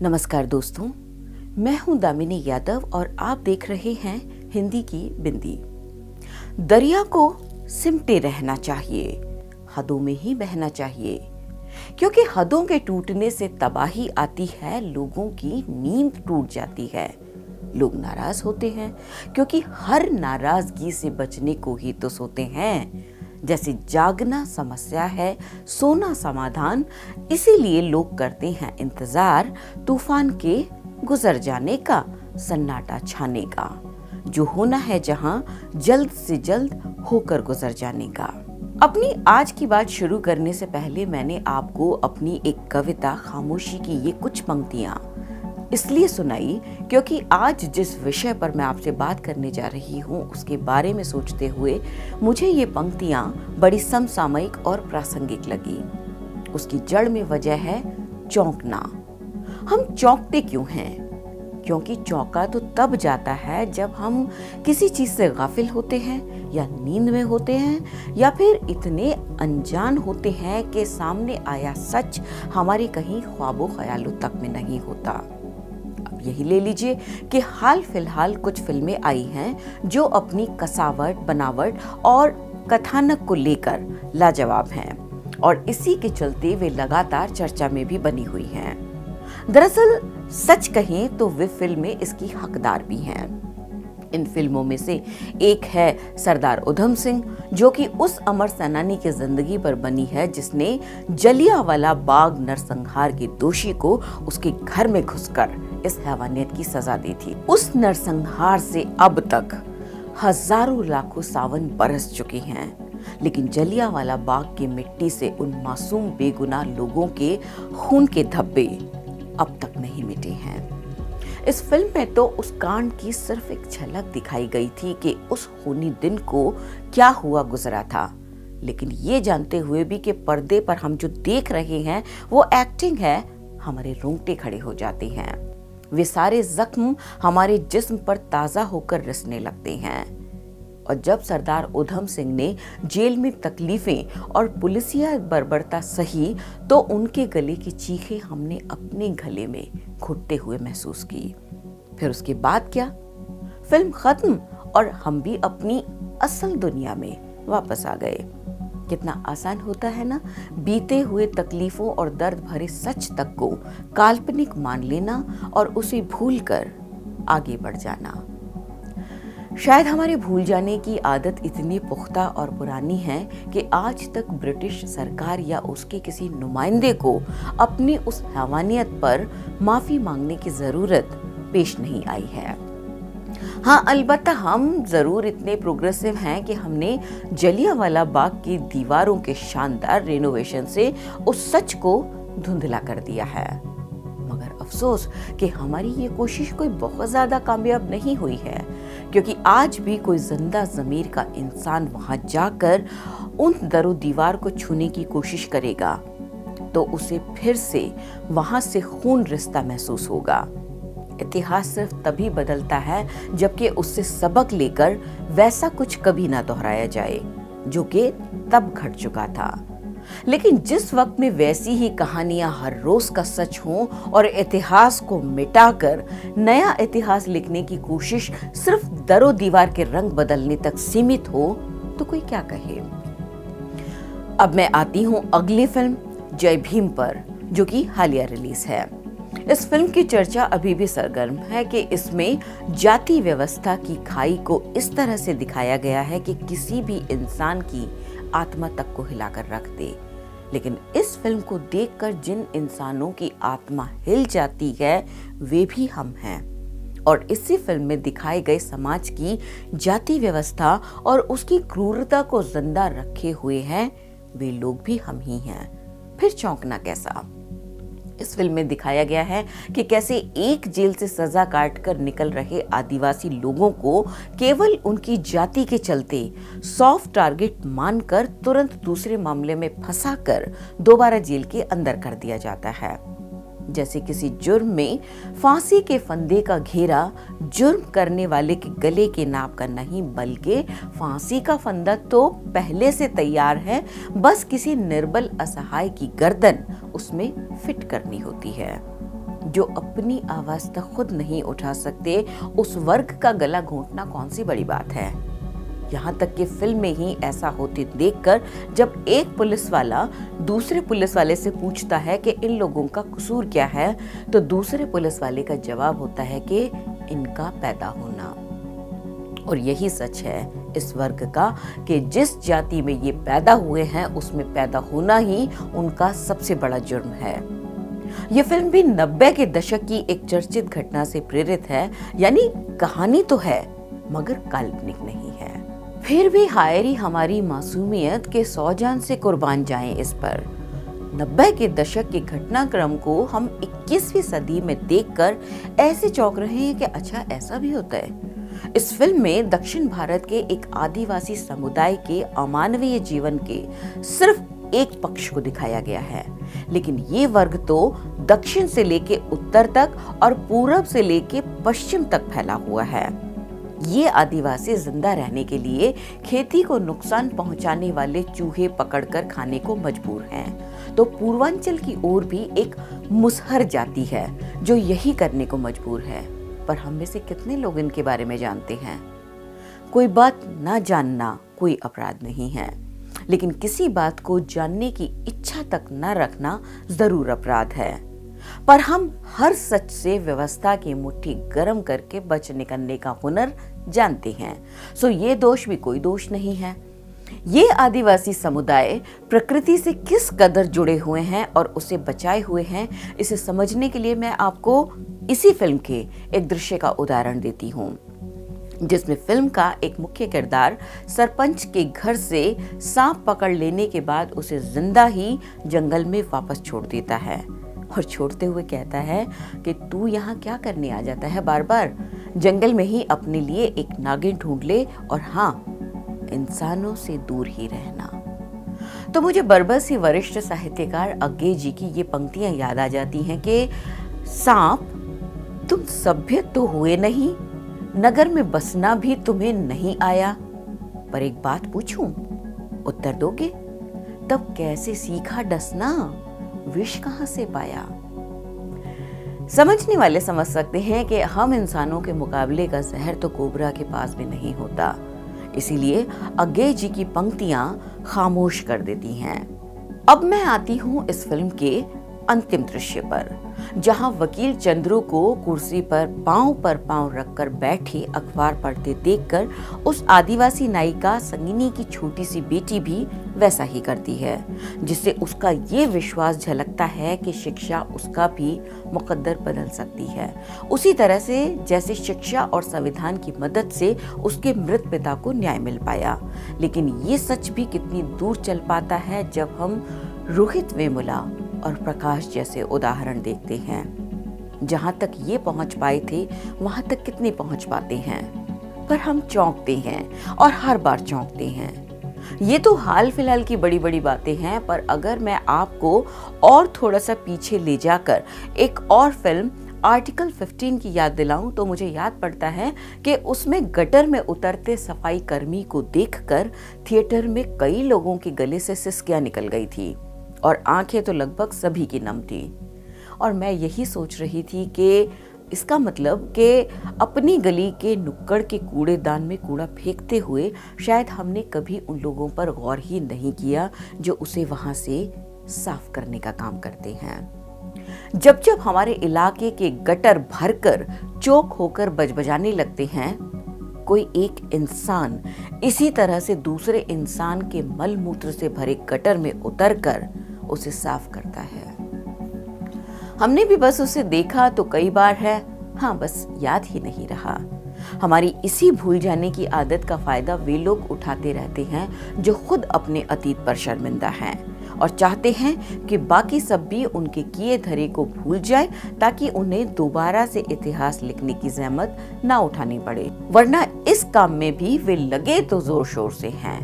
नमस्कार दोस्तों, मैं हूं दामिनी यादव और आप देख रहे हैं हिंदी की बिंदी। दरिया को सिमटे रहना चाहिए, हदों में ही बहना चाहिए, क्योंकि हदों के टूटने से तबाही आती है, लोगों की नींद टूट जाती है। लोग नाराज होते हैं क्योंकि हर नाराजगी से बचने को ही तो सोते हैं। जैसे जागना समस्या है, सोना समाधान, इसीलिए लोग करते हैं इंतजार तूफान के गुजर जाने का, सन्नाटा छाने का, जो होना है जहां जल्द से जल्द होकर गुजर जाने का। अपनी आज की बात शुरू करने से पहले मैंने आपको अपनी एक कविता खामोशी की ये कुछ पंक्तियां इसलिए सुनाई क्योंकि आज जिस विषय पर मैं आपसे बात करने जा रही हूँ उसके बारे में सोचते हुए मुझे ये पंक्तियां बड़ी समसामयिक और प्रासंगिक लगी। उसकी जड़ में वजह है चौंकना। हम चौंकते क्यों हैं? क्योंकि चौंका तो तब जाता है जब हम किसी चीज से गाफिल होते हैं या नींद में होते हैं या फिर इतने अनजान होते हैं कि सामने आया सच हमारे कहीं ख्वाबों ख्यालों तक में नहीं होता। यही ले लीजिए कि हाल फिलहाल कुछ फिल्में आई हैं जो अपनी कसावट, बनावट और कथानक को लेकर लाजवाब हैं और इसी के चलते वे लगातार चर्चा में भी बनी हुई हैं। दरअसल सच कहें तो वे फिल्में इसकी हकदार भी हैं। इन फिल्मों में से एक है सरदार उधम सिंह, जो कि उस अमर सेनानी की जिंदगी पर बनी है जिसने जलियांवाला बाग नरसंहार के दोषी को उसके घर में घुसकर इस हैवानियत की सजा दी थी। उस नरसंहार से अब तक हजारों लाखों सावन बरस चुके हैं, लेकिन जलियांवाला बाग की मिट्टी से उन मासूम बेगुनाह लोगों के खून के धब्बे अब तक नहीं मिटे हैं। इस फिल्म में तो उस कांड की सिर्फ एक झलक दिखाई गई थी कि उस खूनी दिन को क्या हुआ गुजरा था, लेकिन ये जानते हुए भी कि पर्दे पर हम जो देख रहे हैं वो एक्टिंग है, हमारे रोंगटे खड़े हो जाते हैं। वे सारे जख्म हमारे जिस्म पर ताजा होकर रिसने लगते हैं। और जब सरदार उधम सिंह ने जेल में तकलीफें और पुलिसिया बर्बरता सही तो उनके गले की चीखें हमने अपने गले में घुटते हुए महसूस की। फिर उसके बाद क्या? फिल्म खत्म और हम भी अपनी असल दुनिया में वापस आ गए। कितना आसान होता है ना, बीते हुए तकलीफों और दर्द भरे सच तक को काल्पनिक मान लेना और उसे भूलकर आगे बढ़ जाना। शायद हमारे भूल जाने की आदत इतनी पुख्ता और पुरानी है कि आज तक ब्रिटिश सरकार या उसके किसी नुमाइंदे को अपनी उस हैवानियत पर माफी मांगने की जरूरत पेश नहीं आई है। हाँ, अलबत्ता हम जरूर इतने प्रोग्रेसिव हैं कि हमने जलियांवाला बाग की दीवारों के शानदार रेनोवेशन से उस सच को धुंधला कर दिया है। मगर अफसोस कि हमारी ये कोशिश कोई बहुत ज्यादा कामयाब नहीं हुई है, क्योंकि आज भी कोई जिंदा ज़मीर का इंसान वहां जाकर उन दरो दीवार को छूने की कोशिश करेगा तो उसे फिर से वहां से खून रिश्ता महसूस होगा। इतिहास सिर्फ तभी बदलता है जबकि उससे सबक लेकर वैसा कुछ कभी ना दोहराया जाए जो कि तब घट चुका था। लेकिन जिस वक्त में वैसी ही कहानियां हर रोज का सच हों और इतिहास को मिटाकर नया इतिहास लिखने की कोशिश सिर्फ दरो दीवार के रंग बदलने तक सीमित हो तो कोई क्या कहे। अब मैं आती हूं अगली फिल्म जय भीम पर, जो कि हालिया रिलीज है। इस फिल्म की चर्चा अभी भी सरगर्म है कि इसमें जाति व्यवस्था की खाई को इस तरह से दिखाया गया है कि किसी भी इंसान की आत्मा तक को हिलाकर रख दे। लेकिन इस फिल्म को देखकर जिन इंसानों की आत्मा हिल जाती है वे भी हम हैं, और इसी फिल्म में दिखाए गए समाज की जाति व्यवस्था और उसकी क्रूरता को जिंदा रखे हुए हैं वे लोग भी हम ही हैं। फिर चौंकना कैसा? इस फिल्म में दिखाया गया है कि कैसे एक जेल से सजा काटकर निकल रहे आदिवासी लोगों को केवल उनकी जाति के चलते सॉफ्ट टारगेट मानकर तुरंत दूसरे मामले में फंसाकर दोबारा जेल के अंदर कर दिया जाता है। जैसे किसी जुर्म में फांसी के फंदे का घेरा जुर्म करने वाले के गले के नाप का नहीं, बल्कि फांसी का फंदा तो पहले से तैयार है, बस किसी निर्बल असहाय की गर्दन उसमें फिट करनी होती है। जो अपनी आवाज तक खुद नहीं उठा सकते, उस वर्ग का गला घोंटना कौन सी बड़ी बात है। यहाँ तक कि फिल्म में ही ऐसा होते देखकर जब एक पुलिस वाला दूसरे पुलिस वाले से पूछता है कि इन लोगों का कसूर क्या है, तो दूसरे पुलिस वाले का जवाब होता है कि इनका पैदा होना। और यही सच है इस वर्ग का कि जिस जाति में ये पैदा हुए हैं उसमें पैदा होना ही उनका सबसे बड़ा जुर्म है। ये फिल्म भी 90 के दशक की एक चर्चित घटना से प्रेरित है, यानी कहानी तो है मगर काल्पनिक नहीं है। फिर भी हायरी हमारी मासूमियत के 100 जान से कुर्बान जाएं इस पर। 90 के दशक के घटनाक्रम को हम 21वीं सदी में देखकर ऐसे चौंक रहे हैं कि अच्छा ऐसा भी होता है। इस फिल्म में दक्षिण भारत के एक आदिवासी समुदाय के अमानवीय जीवन के सिर्फ एक पक्ष को दिखाया गया है, लेकिन ये वर्ग तो दक्षिण से लेके उत्तर तक और पूरब से लेके पश्चिम तक फैला हुआ है। ये आदिवासी जिंदा रहने के लिए खेती को नुकसान पहुंचाने वाले चूहे पकड़कर खाने को मजबूर हैं। तो पूर्वांचल की ओर भी एक मुसहर जाति है जो यही करने को मजबूर है। पर हम में से कितने लोग इनके बारे में जानते हैं? कोई बात ना जानना कोई अपराध नहीं है, लेकिन किसी बात को जानने की इच्छा तक न रखना जरूर अपराध है। पर हम हर सच से व्यवस्था की मुट्ठी गर्म करके बच निकलने का हुनर जानते हैं। सो ये दोष भी कोई दोष नहीं है। ये आदिवासी समुदाय प्रकृति से किस कदर जुड़े हुए हैं और उसे बचाए हुए हैं, इसे समझने के लिए मैं आपको इसी फिल्म के एक दृश्य का उदाहरण देती हूँ, जिसमें फिल्म का एक मुख्य किरदार सरपंच के घर से सांप पकड़ लेने के बाद उसे जिंदा ही जंगल में वापस छोड़ देता है और छोड़ते हुए कहता है कि तू यहाँ क्या करने आ जाता है बार बार, जंगल में ही अपने लिए एक नागिन ढूंढ ले और हाँ, इंसानों से दूर ही रहना। तो मुझे बरबस ही वरिष्ठ साहित्यकार अज्ञे जी की ये पंक्तियां याद आ जाती हैं कि सांप तुम सभ्य तो हुए नहीं, नगर में बसना भी तुम्हें नहीं आया, पर एक बात पूछूं, उत्तर दोगे? तब कैसे सीखा डसना, विष कहां से पाया? समझने वाले समझ सकते हैं कि हम इंसानों के मुकाबले का जहर तो कोबरा के पास भी नहीं होता, इसीलिए अज्ञे जी की पंक्तियां खामोश कर देती हैं। अब मैं आती हूं इस फिल्म के अंतिम दृश्य पर, जहां वकील चंद्रू को कुर्सी पर पांव रखकर बैठे अखबार पढ़ते देखकर उस आदिवासी नायिका संगिनी की छोटी सी बेटी भी वैसा ही करती है, जिससे उसका ये विश्वास झलकता है कि शिक्षा उसका भी मुकद्दर बदल सकती है, उसी तरह से जैसे शिक्षा और संविधान की मदद से उसके मृत पिता को न्याय मिल पाया। लेकिन ये सच भी कितनी दूर चल पाता है जब हम रोहित वेमुला और प्रकाश जैसे उदाहरण देखते हैं। जहां तक ये पहुंच पाए थे वहां तक कितने पहुंच पाते हैं, पर हम चौंकते हैं और हर बार चौंकते हैं। ये तो हाल फिलहाल की बड़ी बड़ी बातें हैं, पर अगर मैं आपको और थोड़ा सा पीछे ले जाकर एक और फिल्म आर्टिकल 15 की याद दिलाऊं तो मुझे याद पड़ता है कि उसमें गटर में उतरते सफाई कर्मी को देखकर थिएटर में कई लोगों के गले से सिसकियां निकल गई थी और आंखें तो लगभग सभी की नम थी। और मैं यही सोच रही थी कि इसका मतलब कि अपनी गली के नुक्कड़ के कूड़ेदान में कूड़ा फेंकते हुए शायद हमने कभी उन लोगों पर गौर ही नहीं किया जो उसे वहां से साफ करने का काम करते हैं। जब जब हमारे इलाके के गटर भरकर चौक होकर बजबजाने लगते हैं, कोई एक इंसान इसी तरह से दूसरे इंसान के मल मूत्र से भरे गटर में उतरकर उसे साफ करता है। हमने भी बस उसे देखा तो कई बार है, हाँ बस याद ही नहीं रहा। हमारी इसी भूल जाने की आदत का फायदा वे लोग उठाते रहते हैं जो खुद अपने अतीत पर शर्मिंदा हैं और चाहते हैं कि बाकी सब भी उनके किए धरे को भूल जाए ताकि उन्हें दोबारा से इतिहास लिखने की जहमत ना उठानी पड़े, वरना इस काम में भी वे लगे तो जोर शोर से हैं।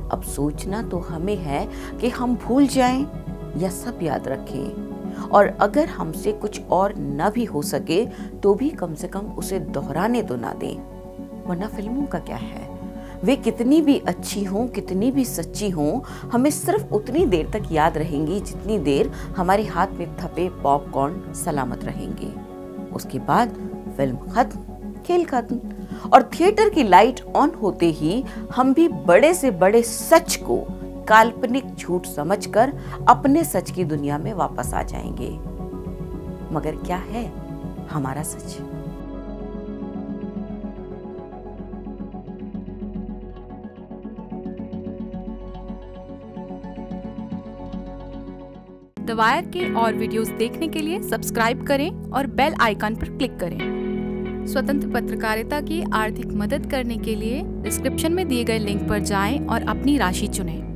अब सोचना तो हमें है कि हम भूल जाएं या सब याद रखें, और अगर हमसे कुछ और न भी हो सके तो भी कम से कम उसे दोहराने तो ना दें, वरना फिल्मों का क्या है? वे कितनी भी अच्छी हों, कितनी भी सच्ची हों, हमें सिर्फ उतनी देर तक याद रहेंगी जितनी देर हमारे हाथ में थपे पॉपकॉर्न सलामत रहेंगे। उसके बाद फिल्म खत्म, खेल खत्म, और थिएटर की लाइट ऑन होते ही हम भी बड़े से बड़े सच को काल्पनिक झूठ समझकर अपने सच की दुनिया में वापस आ जाएंगे। मगर क्या है हमारा सच? द वायर के और वीडियोस देखने के लिए सब्सक्राइब करें और बेल आइकन पर क्लिक करें। स्वतंत्र पत्रकारिता की आर्थिक मदद करने के लिए डिस्क्रिप्शन में दिए गए लिंक पर जाएं और अपनी राशि चुनें।